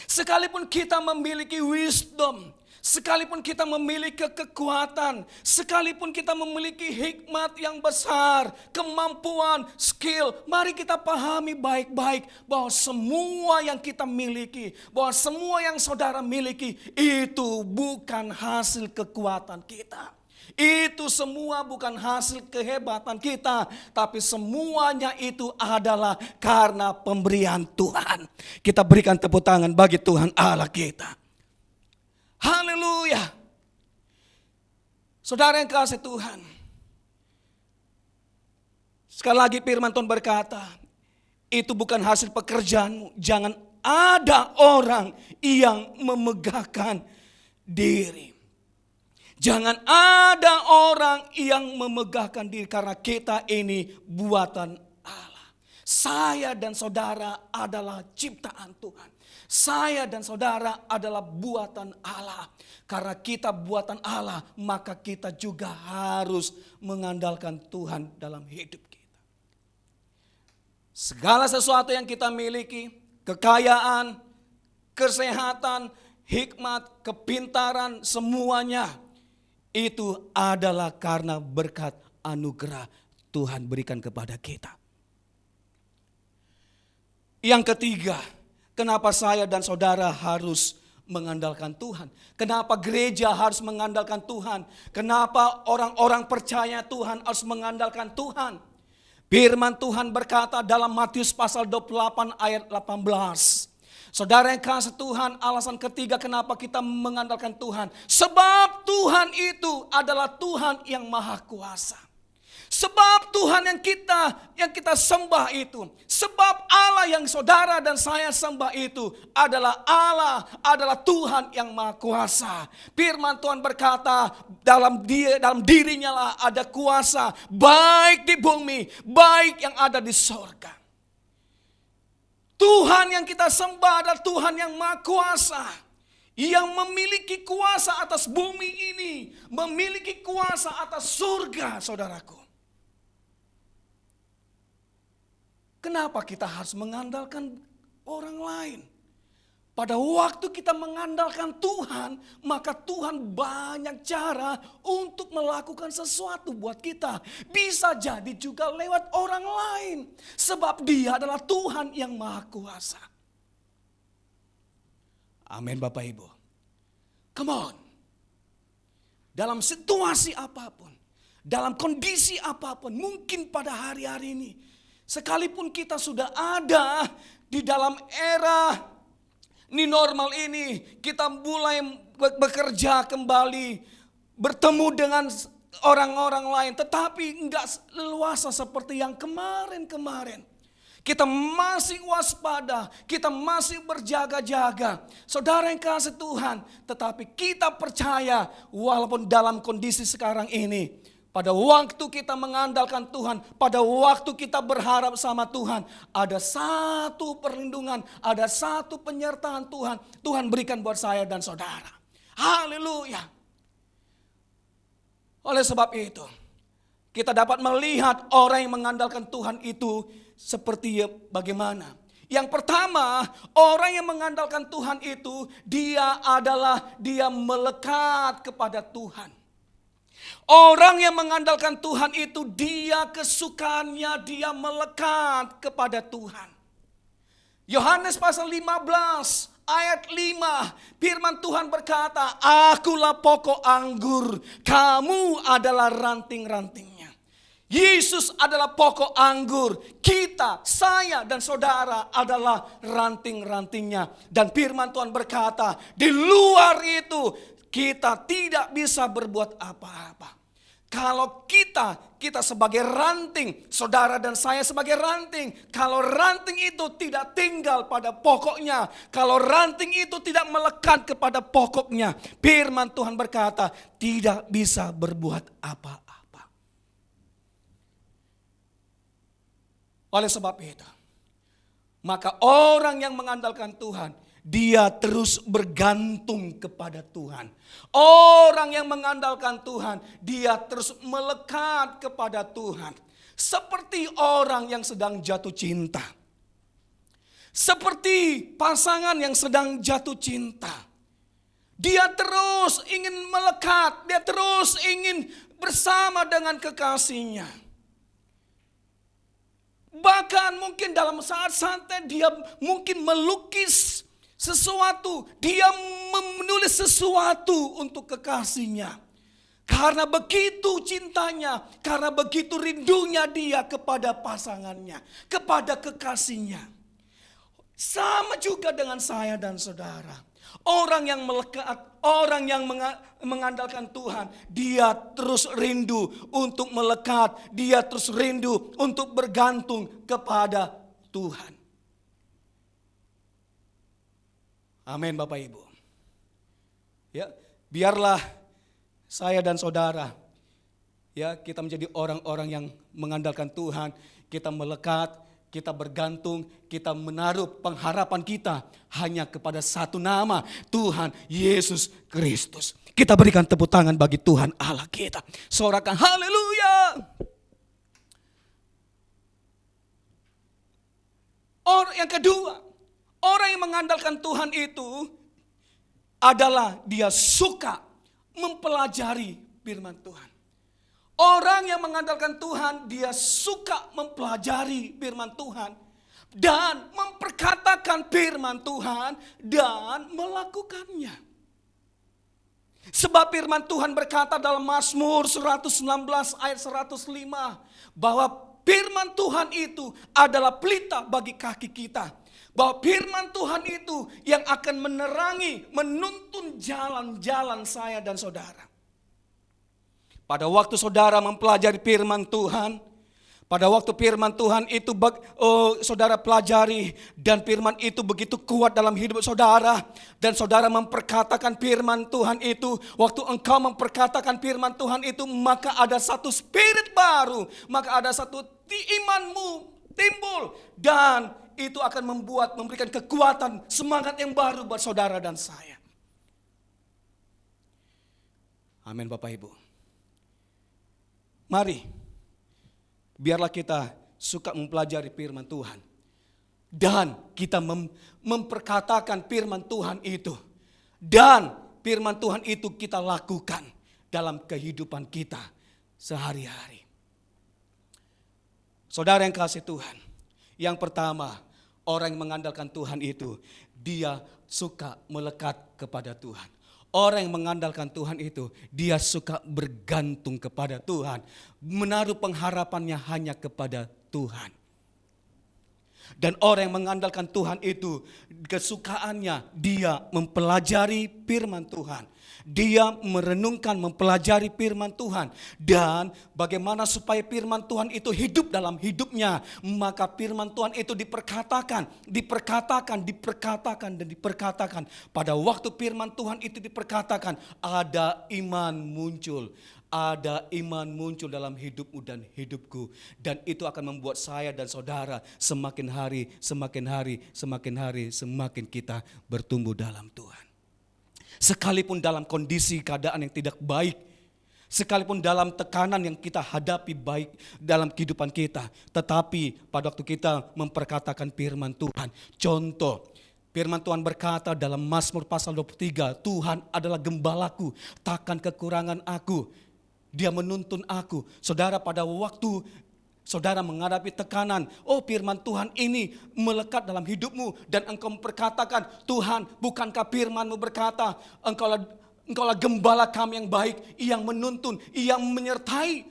Sekalipun kita memiliki wisdom, sekalipun kita memiliki kekuatan, sekalipun kita memiliki hikmat yang besar, kemampuan, skill, mari kita pahami baik-baik bahwa semua yang kita miliki, bahwa semua yang saudara miliki itu bukan hasil kekuatan kita. Itu semua bukan hasil kehebatan kita, tapi semuanya itu adalah karena pemberian Tuhan. Kita berikan tepuk tangan bagi Tuhan Allah kita. Haleluya. Saudara yang kasih Tuhan, sekali lagi firman Tuhan berkata, itu bukan hasil pekerjaanmu. Jangan ada orang yang memegahkan diri. Jangan ada orang yang memegahkan diri karena kita ini buatan Allah. Saya dan saudara adalah ciptaan Tuhan. Saya dan saudara adalah buatan Allah. Karena kita buatan Allah, maka kita juga harus mengandalkan Tuhan dalam hidup kita. Segala sesuatu yang kita miliki, kekayaan, kesehatan, hikmat, kepintaran, semuanya itu adalah karena berkat anugerah Tuhan berikan kepada kita. Yang ketiga, kenapa saya dan saudara harus mengandalkan Tuhan? Kenapa gereja harus mengandalkan Tuhan? Kenapa orang-orang percaya Tuhan harus mengandalkan Tuhan? Firman Tuhan berkata dalam Matius pasal 28 ayat 18. Saudara yang kasih Tuhan, alasan ketiga kenapa kita mengandalkan Tuhan. Sebab Tuhan itu adalah Tuhan yang maha kuasa. Sebab Tuhan yang kita sembah itu. Sebab Allah yang saudara dan saya sembah itu adalah Allah, adalah Tuhan yang maha kuasa. Firman Tuhan berkata dalam dirinya lah ada kuasa. Baik di bumi, baik yang ada di sorga. Tuhan yang kita sembah adalah Tuhan yang maha kuasa. Yang memiliki kuasa atas bumi ini. Memiliki kuasa atas surga, saudaraku. Kenapa kita harus mengandalkan orang lain? Pada waktu kita mengandalkan Tuhan, maka Tuhan banyak cara untuk melakukan sesuatu buat kita. Bisa jadi juga lewat orang lain. Sebab Dia adalah Tuhan yang maha kuasa. Amin Bapak Ibu. Come on. Dalam situasi apapun, dalam kondisi apapun, mungkin pada hari-hari ini, sekalipun kita sudah ada di dalam era ini normal ini, kita mulai bekerja kembali, bertemu dengan orang-orang lain, tetapi enggak leluasa seperti yang kemarin-kemarin. Kita masih waspada, kita masih berjaga-jaga. Saudara yang kasih Tuhan, tetapi kita percaya walaupun dalam kondisi sekarang ini, pada waktu kita mengandalkan Tuhan, pada waktu kita berharap sama Tuhan, ada satu perlindungan, ada satu penyertaan Tuhan. Tuhan berikan buat saya dan saudara. Haleluya. Oleh sebab itu, kita dapat melihat orang yang mengandalkan Tuhan itu seperti bagaimana. Yang pertama, orang yang mengandalkan Tuhan itu, dia melekat kepada Tuhan. Orang yang mengandalkan Tuhan itu dia kesukaannya dia melekat kepada Tuhan. Yohanes pasal 15 ayat 5, firman Tuhan berkata, "Akulah pokok anggur, kamu adalah ranting-rantingnya." Yesus adalah pokok anggur, kita, saya dan saudara adalah ranting-rantingnya. Dan firman Tuhan berkata, di luar itu kita tidak bisa berbuat apa-apa. Kalau kita sebagai ranting, saudara dan saya sebagai ranting. Kalau ranting itu tidak tinggal pada pokoknya, kalau ranting itu tidak melekat kepada pokoknya, firman Tuhan berkata tidak bisa berbuat apa-apa. Oleh sebab itu, maka orang yang mengandalkan Tuhan, dia terus bergantung kepada Tuhan. Orang yang mengandalkan Tuhan, dia terus melekat kepada Tuhan. Seperti orang yang sedang jatuh cinta. Seperti pasangan yang sedang jatuh cinta. Dia terus ingin melekat, dia terus ingin bersama dengan kekasihnya. Bahkan mungkin dalam saat santai dia mungkin melukis sesuatu, dia menulis sesuatu untuk kekasihnya. Karena begitu cintanya, karena begitu rindunya dia kepada pasangannya, kepada kekasihnya. Sama juga dengan saya dan saudara. Orang yang melekat, orang yang mengandalkan Tuhan, dia terus rindu untuk melekat, dia terus rindu untuk bergantung kepada Tuhan. Amin Bapak Ibu. Ya, biarlah saya dan saudara ya kita menjadi orang-orang yang mengandalkan Tuhan, kita melekat, kita bergantung, kita menaruh pengharapan kita hanya kepada satu nama, Tuhan Yesus Kristus. Kita berikan tepuk tangan bagi Tuhan Allah kita. Sorakan haleluya. Orang yang kedua, orang yang mengandalkan Tuhan itu adalah dia suka mempelajari firman Tuhan. Orang yang mengandalkan Tuhan, dia suka mempelajari firman Tuhan dan memperkatakan firman Tuhan dan melakukannya. Sebab firman Tuhan berkata dalam Mazmur 119 ayat 105 bahwa firman Tuhan itu adalah pelita bagi kaki kita. Bahwa firman Tuhan itu yang akan menerangi, menuntun jalan-jalan saya dan saudara. Pada waktu saudara mempelajari firman Tuhan, pada waktu firman Tuhan itu saudara pelajari dan firman itu begitu kuat dalam hidup saudara dan saudara memperkatakan firman Tuhan itu, waktu engkau memperkatakan firman Tuhan itu maka ada satu spirit baru, maka ada satu imanmu timbul dan itu akan memberikan kekuatan, semangat yang baru buat saudara dan saya. Amin Bapak Ibu. Mari, biarlah kita suka mempelajari firman Tuhan. Dan kita memperkatakan firman Tuhan itu. Dan firman Tuhan itu kita lakukan dalam kehidupan kita sehari-hari. Saudara yang kasih Tuhan, yang pertama, orang yang mengandalkan Tuhan itu, dia suka melekat kepada Tuhan. Orang yang mengandalkan Tuhan itu, dia suka bergantung kepada Tuhan. Menaruh pengharapannya hanya kepada Tuhan. Dan orang yang mengandalkan Tuhan itu, kesukaannya dia mempelajari firman Tuhan. Dia merenungkan, mempelajari firman Tuhan. Dan bagaimana supaya firman Tuhan itu hidup dalam hidupnya. Maka firman Tuhan itu diperkatakan. Dan diperkatakan. Pada waktu firman Tuhan itu diperkatakan, ada iman muncul. Ada iman muncul dalam hidupmu dan hidupku. Dan itu akan membuat saya dan saudara semakin hari semakin kita bertumbuh dalam Tuhan. Sekalipun dalam kondisi keadaan yang tidak baik, sekalipun dalam tekanan yang kita hadapi baik dalam kehidupan kita, tetapi pada waktu kita memperkatakan firman Tuhan, contoh, firman Tuhan berkata dalam Mazmur pasal 23, Tuhan adalah gembalaku, takkan kekurangan aku. dia menuntun aku. Saudara, pada waktu saudara menghadapi tekanan, firman Tuhan ini melekat dalam hidupmu dan engkau berkatakan, Tuhan, bukankah firman-Mu berkata, Engkaulah gembala kami yang baik, yang menuntun, yang menyertai.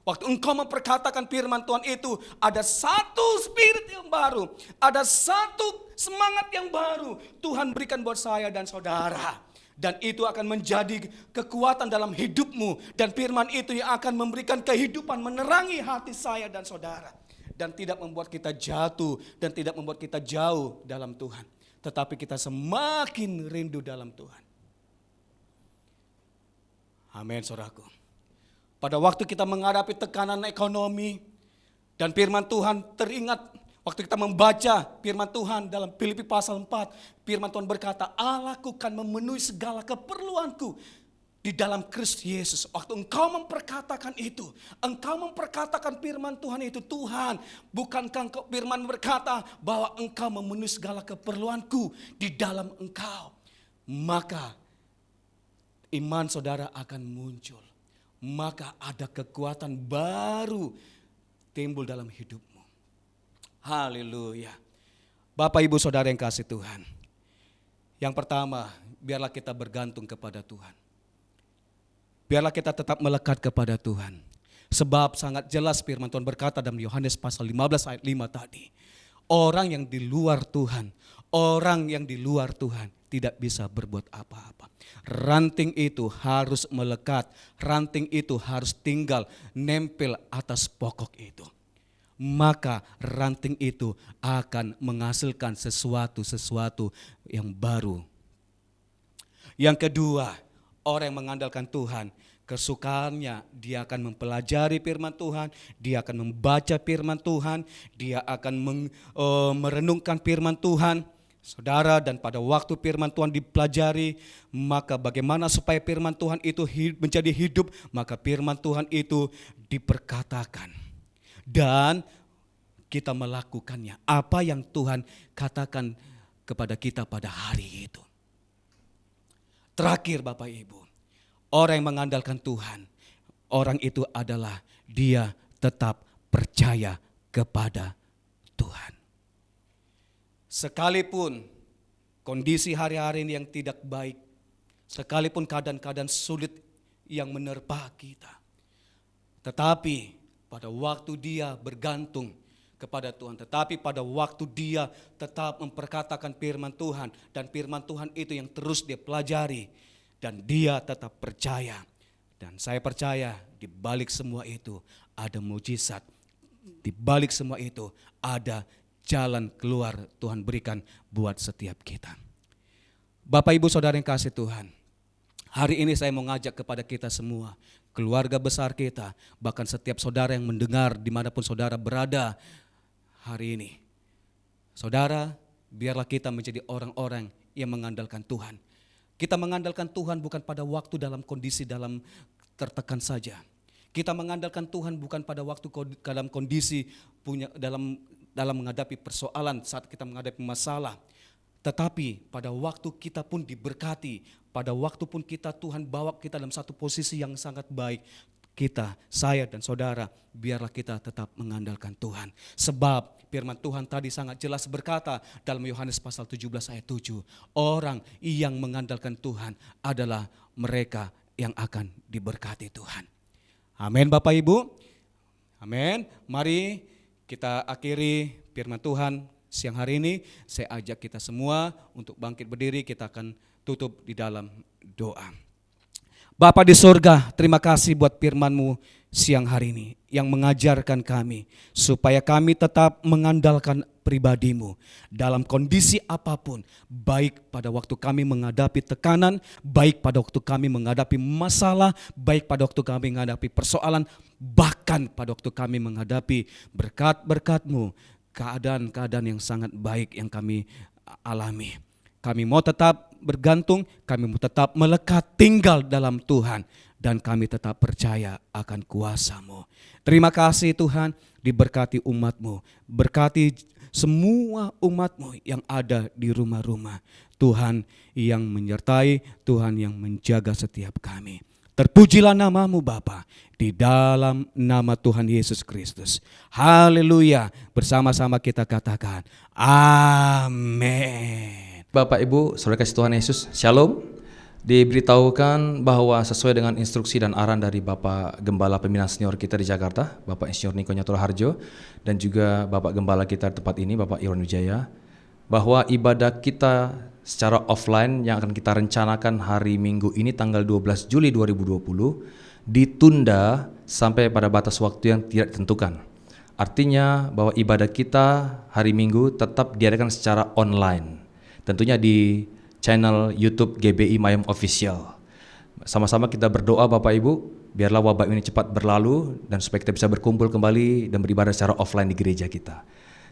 Waktu engkau memperkatakan firman Tuhan itu, ada satu spirit yang baru, ada satu semangat yang baru Tuhan berikan buat saya dan saudara. Dan itu akan menjadi kekuatan dalam hidupmu. Dan firman itu yang akan memberikan kehidupan, menerangi hati saya dan saudara. Dan tidak membuat kita jatuh dan tidak membuat kita jauh dalam Tuhan. Tetapi kita semakin rindu dalam Tuhan. Amin, saudaraku. Pada waktu kita menghadapi tekanan ekonomi dan firman Tuhan teringat waktu kita membaca firman Tuhan dalam Filipi pasal 4, firman Tuhan berkata, Allahku kan memenuhi segala keperluanku di dalam Kristus Yesus. Waktu engkau memperkatakan itu, engkau memperkatakan firman Tuhan itu, Tuhan, bukankah engkau firman berkata bahwa engkau memenuhi segala keperluanku di dalam engkau, maka iman saudara akan muncul. Maka ada kekuatan baru timbul dalam hidupmu. Haleluya. Bapak Ibu Saudara yang kasih Tuhan. Yang pertama, biarlah kita bergantung kepada Tuhan. Biarlah kita tetap melekat kepada Tuhan. Sebab sangat jelas firman Tuhan berkata dalam Yohanes pasal 15 ayat 5 tadi. Orang yang di luar Tuhan, orang yang di luar Tuhan tidak bisa berbuat apa-apa. Ranting itu harus melekat, ranting itu harus tinggal nempel atas pokok itu. Maka ranting itu akan menghasilkan sesuatu yang baru. Yang kedua, orang yang mengandalkan Tuhan, kesukaannya dia akan mempelajari firman Tuhan, dia akan membaca firman Tuhan, dia akan merenungkan firman Tuhan. Saudara, dan pada waktu firman Tuhan dipelajari, maka bagaimana supaya firman Tuhan itu menjadi hidup, maka firman Tuhan itu diperkatakan. Dan kita melakukannya, apa yang Tuhan katakan kepada kita pada hari itu. Terakhir Bapak Ibu, orang yang mengandalkan Tuhan, orang itu adalah dia tetap percaya kepada Tuhan. Sekalipun kondisi hari-hari ini yang tidak baik, sekalipun keadaan-keadaan sulit yang menerpa kita, tetapi pada waktu dia bergantung kepada Tuhan, tetapi pada waktu dia tetap memperkatakan firman Tuhan, dan firman Tuhan itu yang terus dia pelajari, dan dia tetap percaya. Dan saya percaya di balik semua itu ada mujizat, di balik semua itu ada jalan keluar Tuhan berikan buat setiap kita. Bapak Ibu Saudara yang kasih Tuhan, hari ini saya mau ngajak kepada kita semua, keluarga besar kita, bahkan setiap saudara yang mendengar dimanapun saudara berada hari ini. Saudara, biarlah kita menjadi orang-orang yang mengandalkan Tuhan. Kita mengandalkan Tuhan bukan pada waktu dalam kondisi dalam tertekan saja. Kita mengandalkan Tuhan bukan pada waktu dalam kondisi dalam menghadapi persoalan, saat kita menghadapi masalah. Tetapi pada waktu kita pun diberkati, pada waktu pun kita Tuhan bawa kita dalam satu posisi yang sangat baik, kita, saya dan saudara, biarlah kita tetap mengandalkan Tuhan. Sebab firman Tuhan tadi sangat jelas berkata dalam Yohanes pasal 17 ayat 7, orang yang mengandalkan Tuhan adalah mereka yang akan diberkati Tuhan. Amin Bapak Ibu. Amin. Mari kita akhiri firman Tuhan siang hari ini. Saya ajak kita semua untuk bangkit berdiri, kita akan tutup di dalam doa. Bapa di surga, terima kasih buat firman-Mu siang hari ini yang mengajarkan kami supaya kami tetap mengandalkan pribadi-Mu dalam kondisi apapun, baik pada waktu kami menghadapi tekanan, baik pada waktu kami menghadapi masalah, baik pada waktu kami menghadapi persoalan, bahkan pada waktu kami menghadapi berkat-berkat-Mu, keadaan-keadaan yang sangat baik yang kami alami. Kami mau tetap bergantung, kami mau tetap melekat tinggal dalam Tuhan, dan kami tetap percaya akan kuasa-Mu. Terima kasih Tuhan, diberkati umat-Mu, berkati semua umat-Mu yang ada di rumah-rumah. Tuhan yang menyertai, Tuhan yang menjaga setiap kami. Terpujilah namamu Bapa, di dalam nama Tuhan Yesus Kristus. Haleluya. Bersama-sama kita katakan, amin. Bapak Ibu, saudara kasih Tuhan Yesus, Shalom. Diberitahukan bahwa sesuai dengan instruksi dan arahan dari Bapak Gembala Pembinaan Senior kita di Jakarta, Bapak Insinyur Niko Nyatura Harjo, dan juga Bapak Gembala kita di tempat ini, Bapak Irwan Wijaya, bahwa ibadah kita secara offline yang akan kita rencanakan hari Minggu ini tanggal 12 Juli 2020 ditunda sampai pada batas waktu yang tidak ditentukan. Artinya bahwa ibadah kita hari Minggu tetap diadakan secara online, tentunya di channel YouTube GBI Mayem Official. Sama-sama kita berdoa Bapak Ibu, biarlah wabah ini cepat berlalu dan supaya kita bisa berkumpul kembali dan beribadah secara offline di gereja kita.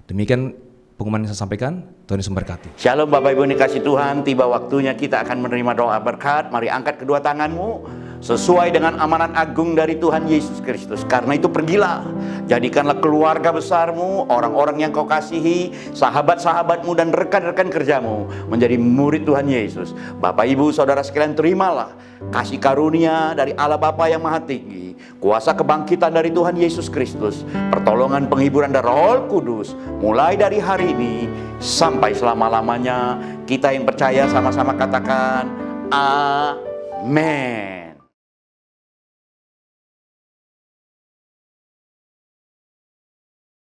Demikian pengumuman yang saya sampaikan, Tuhan Yesus memberkati. Shalom Bapak Ibu dikasih Tuhan, tiba waktunya kita akan menerima doa berkat. Mari angkat kedua tanganmu sesuai dengan amanat agung dari Tuhan Yesus Kristus. Karena itu pergilah, jadikanlah keluarga besarmu, orang-orang yang kau kasihi, sahabat-sahabatmu dan rekan-rekan kerjamu menjadi murid Tuhan Yesus. Bapak Ibu Saudara sekalian, terimalah kasih karunia dari Allah Bapa yang Maha Tinggi, kuasa kebangkitan dari Tuhan Yesus Kristus, pertolongan penghiburan dari Roh Kudus mulai dari hari ini sampai selama-lamanya. Kita yang percaya sama-sama katakan amin.